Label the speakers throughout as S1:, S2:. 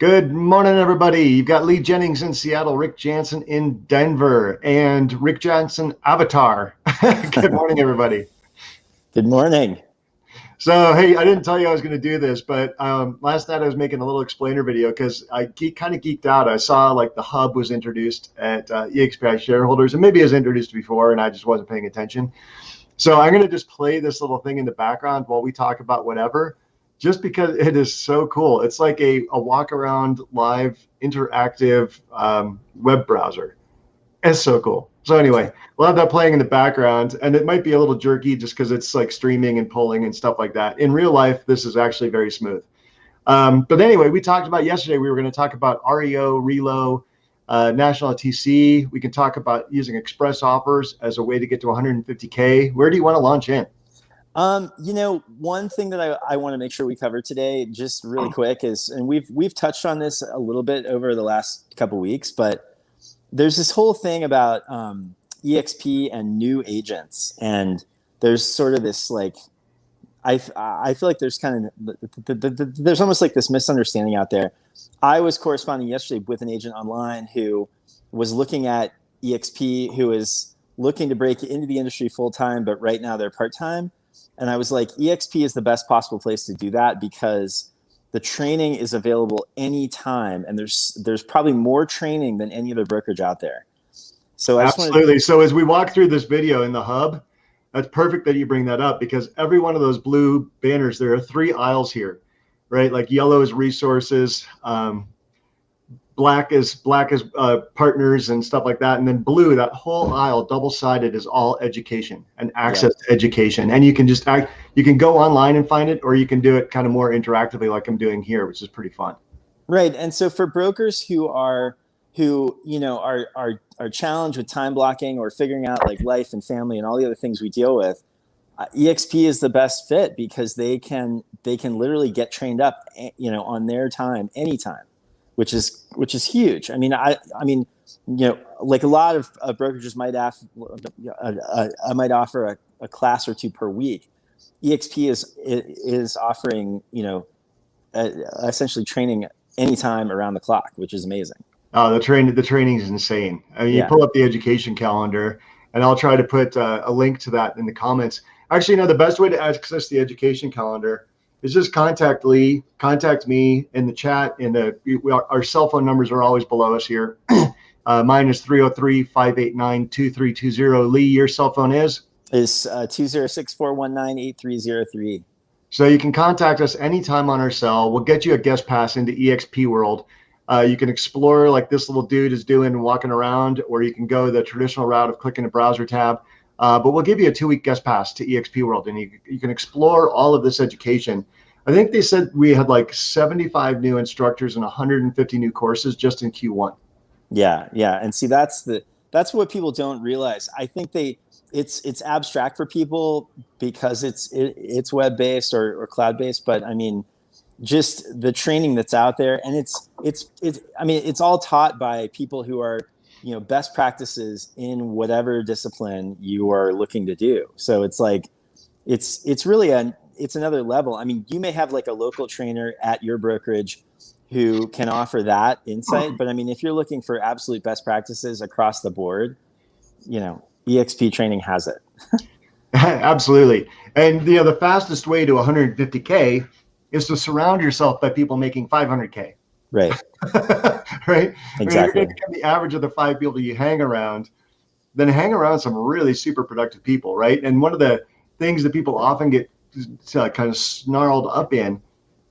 S1: Good morning, everybody. You've got Lee Jennings in Seattle, Rick Janson in Denver, and Rick Johnson Avatar. Good morning, everybody.
S2: Good morning.
S1: So, hey, I didn't tell you I was going to do this, but last night I was making a little explainer video because I kind of geeked out. I saw like the hub was introduced at EXPI shareholders, and maybe it was introduced before, and I just wasn't paying attention. So I'm going to just play this little thing in the background while we talk about whatever, just because it is so cool. It's like a walk around live interactive web browser. It's so cool. So anyway, we'll have that playing in the background, and it might be a little jerky just because it's like streaming and polling and stuff like that. In real life, this is actually very smooth. But anyway, we talked about yesterday, we were going to talk about REO, Relo, National TC. We can talk about using express offers as a way to get to 150K. Where do you want to launch in?
S2: One thing that I want to make sure we cover today, just really quick, is, and we've touched on this a little bit over the last couple weeks, but there's this whole thing about EXP and new agents, and there's sort of this like, I feel like there's kind of there's almost like this misunderstanding out there. I was corresponding yesterday with an agent online who was looking at EXP, who is looking to break into the industry full time, but right now they're part time. And I was like, EXP is the best possible place to do that because the training is available anytime, and there's probably more training than any other brokerage out there. So
S1: absolutely. So as we walk through this video in the hub, that's perfect that you bring that up because every one of those blue banners, there are 3 aisles here, right? Like yellow is resources, black is partners and stuff like that, and then blue, that whole aisle double-sided, is all education and access to education. And you can go online and find it, or you can do it kind of more interactively like I'm doing here, which is pretty fun.
S2: Right. And so for brokers who are challenged with time blocking or figuring out like life and family and all the other things we deal with, EXP is the best fit because they can literally get trained up, on their time, anytime. Which is huge. I mean, like a lot of brokerages might offer a class or 2 per week. EXP is offering, essentially training anytime around the clock, which is amazing.
S1: Oh, the training is insane. I mean, you pull up the education calendar, and I'll try to put a link to that in the comments. Actually, the best way to access the education calendar is just contact Lee, contact me in the chat. Our cell phone numbers are always below us here. Mine is 303-589-2320. Lee, your cell phone is
S2: 206-419-8303.
S1: So you can contact us anytime on our cell. We'll get you a guest pass into EXP world. You can explore like this little dude is doing, walking around, or you can go the traditional route of clicking a browser tab. But we'll give you a 2-week guest pass to EXP World, and you can explore all of this education. I think they said we had like 75 new instructors and 150 new courses just in Q1.
S2: Yeah. And see, that's what people don't realize. I think it's abstract for people because it's web-based or cloud-based, but I mean, just the training that's out there, and it's all taught by people who are, best practices in whatever discipline you are looking to do. So it's like, it's really it's another level. I mean, you may have like a local trainer at your brokerage who can offer that insight, but I mean, if you're looking for absolute best practices across the board, EXP training has it.
S1: Absolutely. And the fastest way to 150K is to surround yourself by people making 500K.
S2: Right.
S1: Right.
S2: Exactly.
S1: I mean, you're going to become the average of the 5 people you hang around, then hang around some really super productive people. Right. And one of the things that people often get kind of snarled up in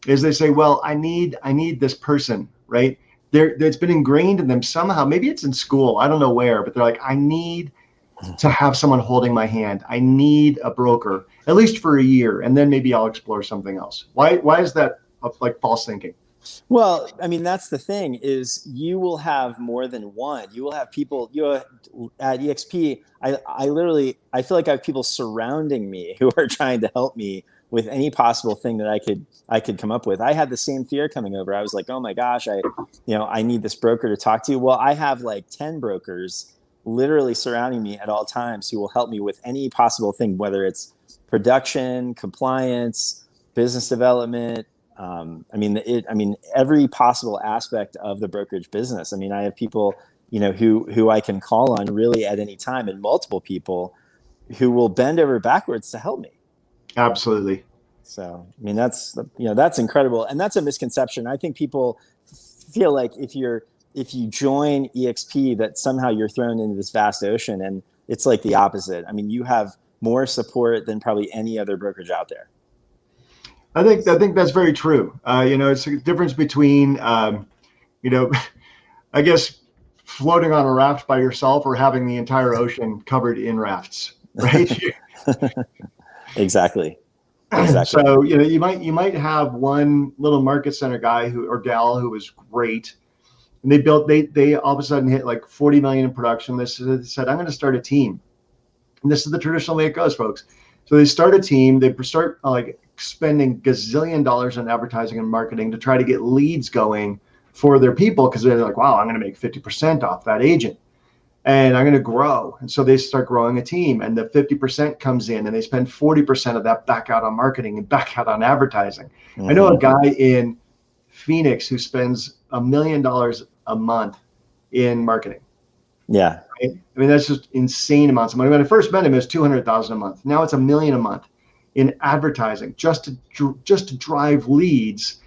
S1: is they say, well, I need this person. Right. It's been ingrained in them somehow. Maybe it's in school. I don't know where, but they're like, I need to have someone holding my hand. I need a broker, at least for a year, and then maybe I'll explore something else. Why is that like false thinking?
S2: Well, I mean, that's the thing is you will have more than one. You will have people at EXP. I feel like I have people surrounding me who are trying to help me with any possible thing that I could come up with. I had the same fear coming over. I was like, oh my gosh, I need this broker to talk to. Well, I have like 10 brokers literally surrounding me at all times who will help me with any possible thing, whether it's production, compliance, business development, I mean, every possible aspect of the brokerage business. I mean, I have people, who I can call on really at any time, and multiple people who will bend over backwards to help me.
S1: Absolutely.
S2: So, I mean, that's incredible. And that's a misconception. I think people feel like if you join EXP, that somehow you're thrown into this vast ocean, and it's like the opposite. I mean, you have more support than probably any other brokerage out there.
S1: I think that's very true. It's a difference between, I guess, floating on a raft by yourself or having the entire ocean covered in rafts, right?
S2: Exactly.
S1: So, you might have one little market center guy or gal who was great, and they all of a sudden hit like 40 million in production. They said, I'm going to start a team. And this is the traditional way it goes, folks. So they start a team, they start like spending gazillion dollars on advertising and marketing to try to get leads going for their people, because they're like, wow, I'm going to make 50% off that agent, and I'm going to grow. And so they start growing a team, and the 50% comes in, and they spend 40% of that back out on marketing and back out on advertising. Mm-hmm. I know a guy in Phoenix who spends $1 million a month in marketing.
S2: Yeah.
S1: Right? I mean, that's just insane amounts of money. When I first met him, it was $200,000 a month. Now it's $1 million a month in advertising just to drive leads.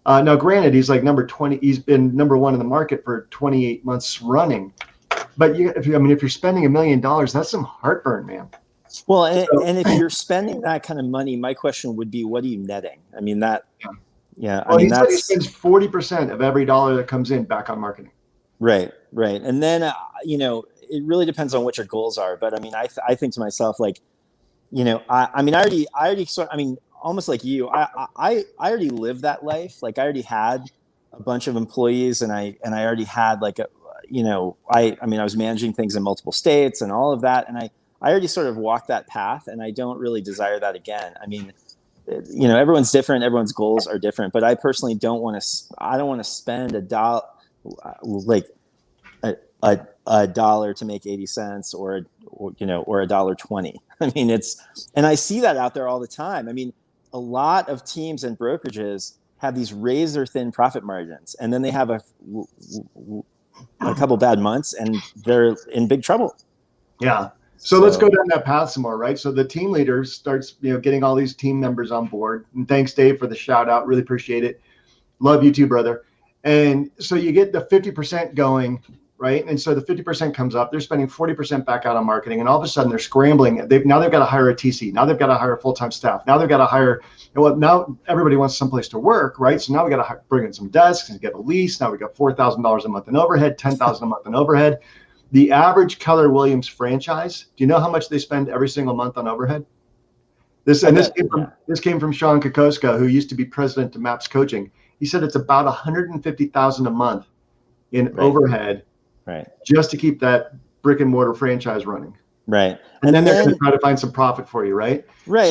S1: Now, granted, he's like number 20. He's been number one in the market for 28 months running. But if you're spending $1 million, that's some heartburn, man.
S2: Well, and if you're spending that kind of money, my question would be, what are you netting? I mean, yeah.
S1: Well, he spends 40% of every dollar that comes in back on marketing.
S2: Right. And then, it really depends on what your goals are. But I mean, I think to myself, like, I already almost like you, I already lived that life. Like, I already had a bunch of employees, and I already had like I was managing things in multiple states and all of that. And I already sort of walked that path, and I don't really desire that again. I mean, everyone's different. Everyone's goals are different, but I personally don't want to spend a dollar to make 80 cents or $1.20. I mean, and I see that out there all the time. I mean, a lot of teams and brokerages have these razor thin profit margins, and then they have a couple bad months and they're in big trouble.
S1: Yeah. So let's go down that path some more, right? So the team leader starts, getting all these team members on board. And thanks, Dave, for the shout out. Really appreciate it. Love you too, brother. And so you get the 50% going, right? And so the 50% comes up. They're spending 40% back out on marketing, and all of a sudden they're scrambling. Now they've got to hire a TC. Now they've got to hire full-time staff. Now they've got to hire. Now everybody wants someplace to work, right? So now we got to bring in some desks and get a lease. Now we got $4,000 a month in overhead, $10,000 a month in overhead. The average Keller Williams franchise, do you know how much they spend every single month on overhead? This came from Sean Kokoska, who used to be president of MAPS Coaching. He said it's about $150,000 a month in overhead,
S2: right,
S1: just to keep that brick and mortar franchise running.
S2: Right.
S1: And then they're going to try to find some profit for you, right?
S2: Right.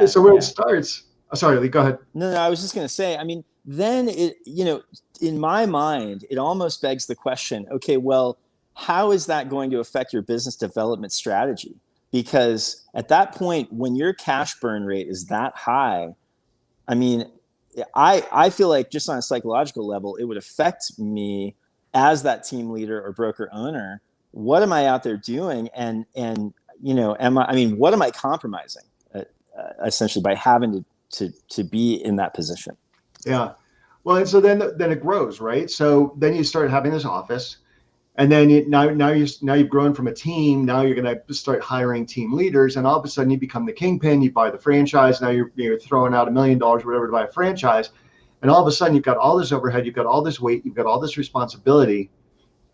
S1: So where it starts, sorry, Lee, go ahead.
S2: No, I was just going to say, I mean, then in my mind, it almost begs the question, okay, well, how is that going to affect your business development strategy? Because at that point, when your cash burn rate is that high, I mean, I feel like just on a psychological level, it would affect me as that team leader or broker owner. What am I out there doing? And what am I compromising essentially by having to be in that position?
S1: Yeah. Well, and so then it grows, right? So then you start having this office, and then now you've grown from a team. Now you're going to start hiring team leaders, and all of a sudden you become the kingpin. You buy the franchise. Now you're throwing out $1 million, whatever, to buy a franchise, and all of a sudden you've got all this overhead, you've got all this weight, you've got all this responsibility,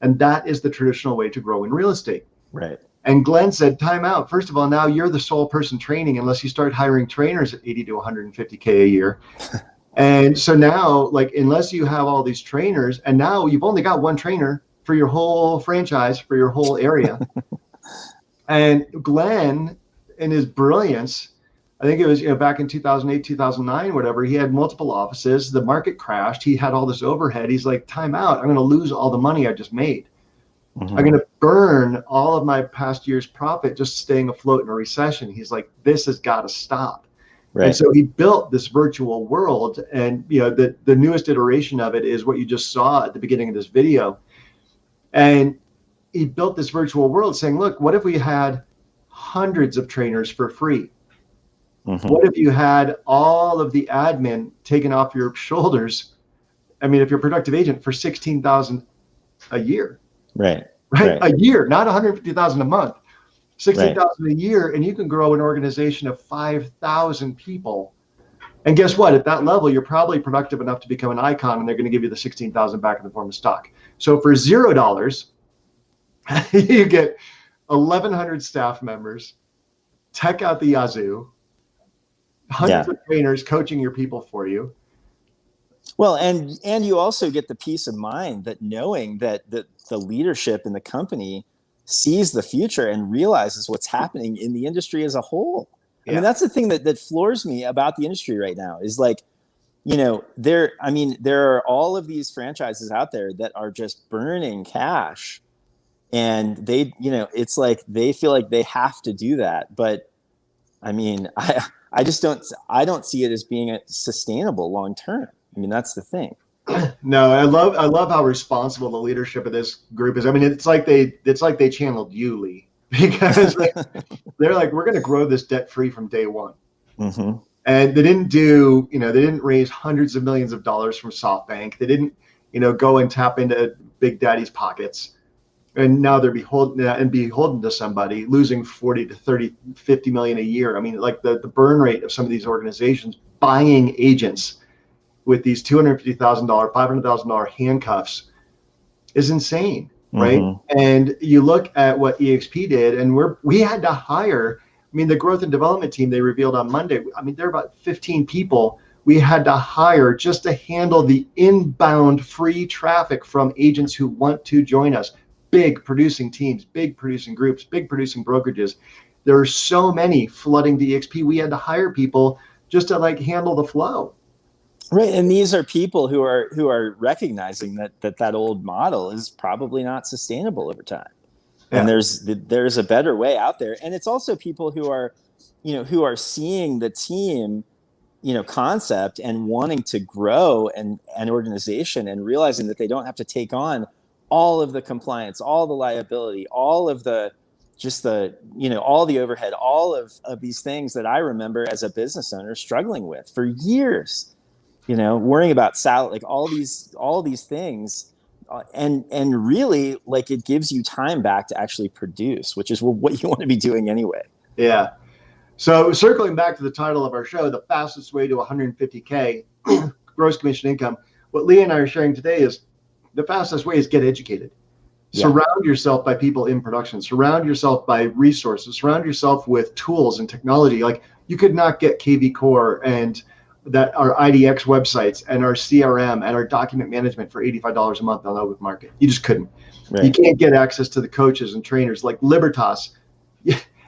S1: and that is the traditional way to grow in real estate.
S2: Right.
S1: And Glenn said, time out. First of all, now you're the sole person training, unless you start hiring trainers at 80 to 150K a year. And so now, like, unless you have all these trainers, and now you've only got one trainer for your whole franchise, for your whole area. And Glenn, in his brilliance, I think it was back in 2008, 2009, whatever, he had multiple offices. The market crashed. He had all this overhead. He's like, time out. I'm going to lose all the money I just made. Mm-hmm. I'm going to burn all of my past year's profit just staying afloat in a recession. He's like, this has got to stop. And
S2: Right.
S1: so he built this virtual world, and the newest iteration of it is what you just saw at the beginning of this video. And he built this virtual world saying, look, what if we had hundreds of trainers for free?
S2: Hmm.
S1: What if you had all of the admin taken off your shoulders? I mean, if you're a productive agent for 16,000 a year,
S2: Right.
S1: right?
S2: Right.
S1: A year, not 150,000 a month,
S2: Right.
S1: 16,000 a year, and you can grow an organization of 5,000 people. And guess what? At that level, you're probably productive enough to become an icon, and they're going to give you the 16,000 back in the form of stock. So for $0, you get 1,100 staff members, tech out the yazoo, hundreds
S2: Yeah.
S1: of trainers coaching your people for you.
S2: Well, and you also get the peace of mind that knowing that the leadership in the company sees the future and realizes what's happening in the industry as a whole. I mean,
S1: Yeah.
S2: that's the thing that floors me about the industry right now is like, there are all of these franchises out there that are just burning cash, and it's like they feel like they have to do that. But I mean, I don't see it as being sustainable long term. I mean, that's the thing.
S1: No, I love how responsible the leadership of this group is. I mean, it's like they channeled you, Lee, because they're like, we're going to grow this debt free from day one.
S2: Mm-hmm.
S1: And they didn't raise hundreds of millions of dollars from SoftBank. They didn't, go and tap into Big Daddy's pockets. And now they're beholden to somebody, losing 40 to 30, 50 million a year. I mean, like the burn rate of some of these organizations buying agents with these $250,000, $500,000 handcuffs is insane, right?
S2: Mm-hmm.
S1: And you look at what EXP did, and we had to hire. I mean, the growth and development team they revealed on Monday. I mean, there are about 15 people we had to hire just to handle the inbound free traffic from agents who want to join us. Big producing teams, big producing groups, big producing brokerages. There are so many flooding the EXP. We had to hire people just to handle the flow.
S2: Right, and these are people who are recognizing that old model is probably not sustainable over time, and
S1: Yeah.
S2: there's a better way out there. And it's also people who are, who are seeing the team, concept and wanting to grow an organization and realizing that they don't have to take on all of the compliance, all the liability, all of the all the overhead, all of these things that I remember as a business owner struggling with for years, worrying about salary, like all these things. And really, like, it gives you time back to actually produce, which is what you want to be doing anyway.
S1: Yeah. So circling back to the title of our show, the fastest way to 150K gross commission income, what Lee and I are sharing today is the fastest way is get educated.
S2: Yeah.
S1: Surround yourself by people in production. Surround yourself by resources. Surround yourself with tools and technology. Like, you could not get KV Core and that our IDX websites and our CRM and our document management for $85 a month on Open Market. You just couldn't.
S2: Right.
S1: You can't get access to the coaches and trainers like Libertas.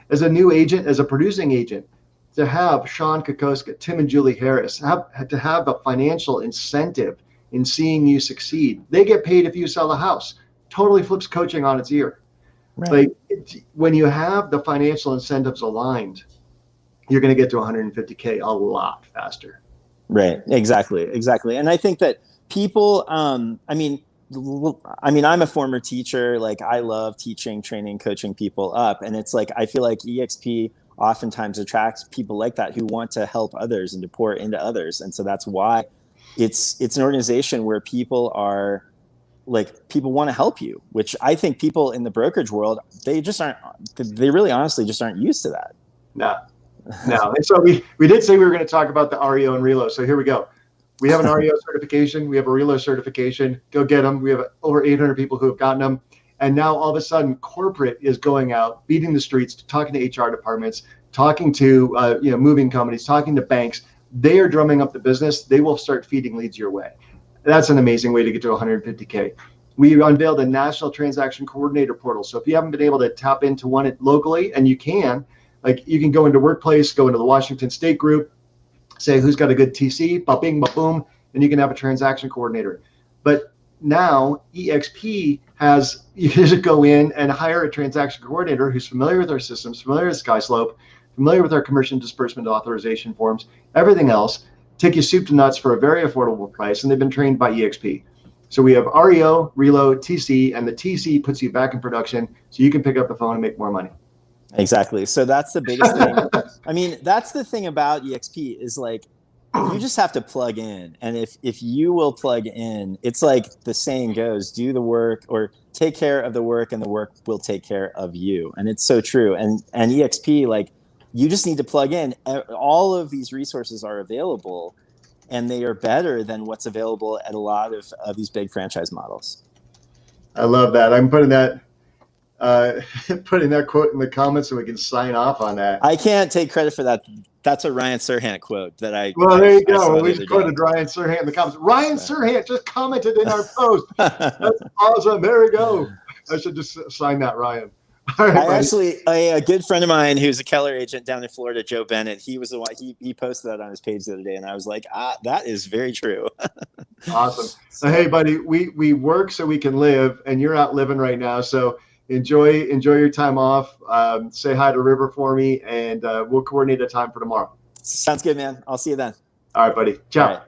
S1: As a new agent, as a producing agent, to have Sean Kokoska, Tim and Julie Harris, to have a financial incentive in seeing you succeed. They get paid if you sell a house. Totally flips coaching on its ear.
S2: Right.
S1: When you have the financial incentives aligned, you're going to get to 150K a lot faster.
S2: Right. Exactly. And I think that people, I mean, I'm a former teacher. Like, I love teaching, training, coaching people up. And it's like, I feel like EXP oftentimes attracts people like that who want to help others and to pour into others. And so that's why it's an organization where people want to help you, which I think people in the brokerage world, they really honestly just aren't used to that.
S1: No. And so we did say we were going to talk about the REO and RELO. So here we go. We have an REO certification. We have a RELO certification. Go get them. We have over 800 people who have gotten them. And now all of a sudden, corporate is going out, beating the streets, talking to HR departments, talking to moving companies, talking to banks. They are drumming up the business. They will start feeding leads your way. That's an amazing way to get to 150K. We unveiled a national transaction coordinator portal. So if you haven't been able to tap into one locally, and you can, you can go into Workplace, go into the Washington State group, say who's got a good TC, ba-bing, ba-boom, and you can have a transaction coordinator. But now EXP has, you just go in and hire a transaction coordinator who's familiar with our systems, familiar with SkySlope, familiar with our commercial disbursement authorization forms, everything else, take you soup to nuts for a very affordable price, and they've been trained by EXP. So we have REO, reload, TC, and the TC puts you back in production so you can pick up the phone and make more money.
S2: Exactly. So that's the biggest thing. I mean, that's the thing about EXP is like, you just have to plug in. And if you will plug in, it's like the saying goes, do the work or take care of the work and the work will take care of you. And it's so true. And EXP, like, you just need to plug in. All of these resources are available and they are better than what's available at a lot of these big franchise models.
S1: I love that. I'm putting that putting that quote in the comments so we can sign off on that.
S2: I can't take credit for that. That's a Ryan Serhant quote that I.
S1: Well, there you go. We just quoted Ryan Serhant in the comments. Ryan Serhant just commented in our post. That's awesome. There we go. I should just sign that, Ryan. All right,
S2: a good friend of mine who's a Keller agent down in Florida, Joe Bennett, he was the one, he posted that on his page the other day, and I was like, that is very true.
S1: Awesome. So, hey, buddy, we work so we can live, and you're out living right now. So enjoy your time off. Say hi to River for me, and we'll coordinate a time for tomorrow.
S2: Sounds good, man. I'll see you then.
S1: All right, buddy. Ciao.